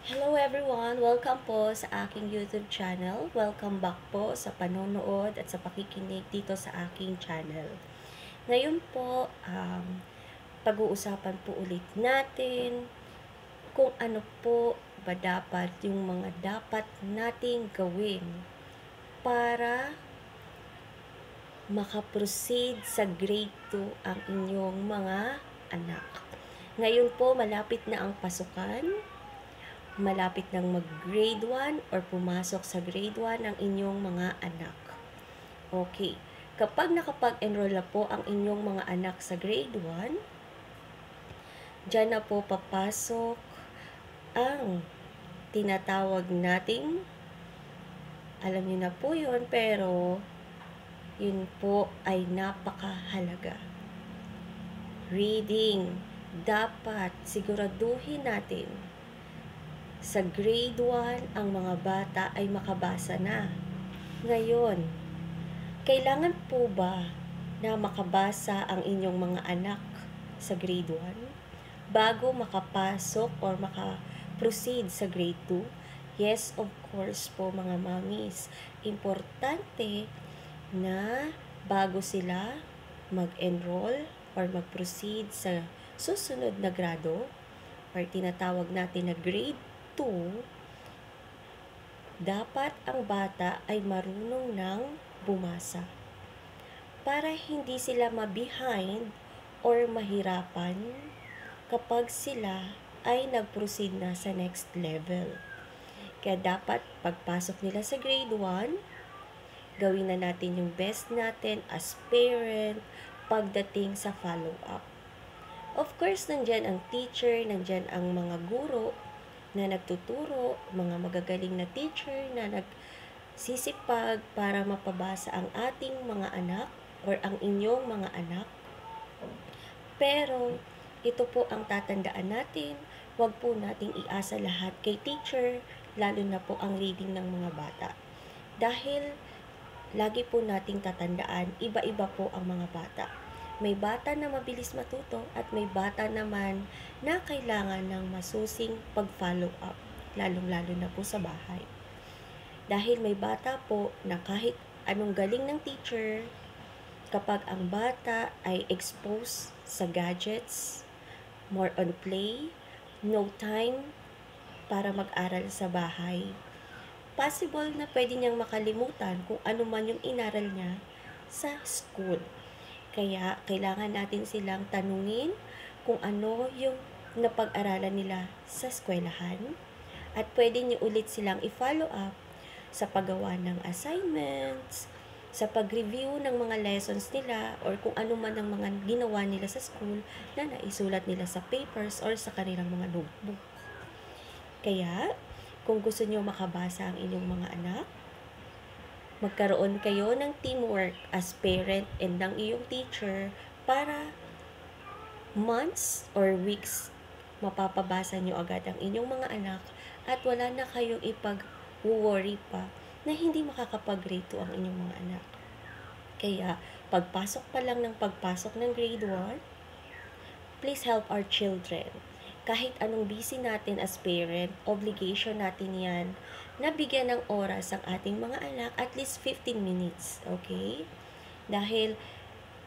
Hello everyone! Welcome po sa aking YouTube channel. Welcome back po sa panonood at sa pakikinig dito sa aking channel. Ngayon po, pag-uusapan po ulit natin kung ano po ba dapat yung mga dapat nating gawin para makaproceed sa grade 2 ang inyong mga anak. Ngayon po, malapit na ang pasukan. Malapit nang mag-grade 1 or pumasok sa grade 1 ang inyong mga anak. Okay. Kapag nakapag-enroll na po ang inyong mga anak sa grade 1, dyan na po papasok ang tinatawag nating, alam niyo na po yun, pero yun po ay napakahalaga. Reading. Dapat siguraduhin natin sa grade 1, ang mga bata ay makabasa na. Ngayon, kailangan po ba na makabasa ang inyong mga anak sa grade 1 bago makapasok or makaproceed sa grade 2? Yes, of course po mga mommies. Importante na bago sila mag-enroll or mag-proceed sa susunod na grado or tinatawag natin na grade 2, dapat ang bata ay marunong ng bumasa para hindi sila ma-behind or mahirapan kapag sila ay nag-proceed na sa next level. Kaya dapat pagpasok nila sa grade 1, gawin na natin yung best natin as parent pagdating sa follow-up. Of course, nandyan ang teacher, nandyan ang mga guro na nagtuturo, mga magagaling na teacher na nagsisipag para mapabasa ang ating mga anak or ang inyong mga anak. Pero, ito po ang tatandaan natin, huwag po nating iasa lahat kay teacher, lalo na po ang reading ng mga bata. Dahil, lagi po nating tatandaan, iba-iba po ang mga bata. May bata na mabilis matuto at may bata naman na kailangan ng masusing pag-follow up, lalong-lalo na po sa bahay. Dahil may bata po na kahit anong galing ng teacher, kapag ang bata ay exposed sa gadgets, more on play, no time para mag-aral sa bahay, possible na pwede niyang makalimutan kung ano man yung inaral niya sa school. Kaya, kailangan natin silang tanungin kung ano yung napag-aralan nila sa eskwelahan at pwede niyo ulit silang i-follow up sa paggawa ng assignments, sa pag-review ng mga lessons nila or kung ano man ang mga ginawa nila sa school na naisulat nila sa papers or sa kanilang mga notebook. Kaya, kung gusto niyo makabasa ang inyong mga anak, magkaroon kayo ng teamwork as parent and ng iyong teacher para months or weeks mapapabasa nyo agad ang inyong mga anak at wala na kayong ipag-worry pa na hindi makakapag-grade 2 ang inyong mga anak. Kaya, pagpasok pa lang ng pagpasok ng grade 1, please help our children. Kahit anong busy natin as parent, obligation natin yan na bigyan ng oras ang ating mga anak at least 15 minutes, okay? Dahil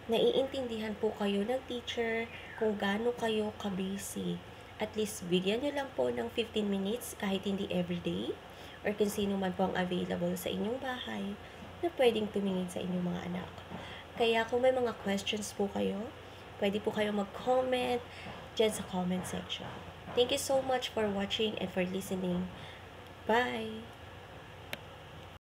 naiintindihan po kayo ng teacher kung gaano kayo ka-busy. At least bigyan nyo lang po ng 15 minutes kahit hindi everyday or kung sino man po ang available sa inyong bahay na pwedeng tumingin sa inyong mga anak. Kaya kung may mga questions po kayo, pwede po kayo mag-comment dyan sa comment section. Thank you so much for watching and for listening. Bye!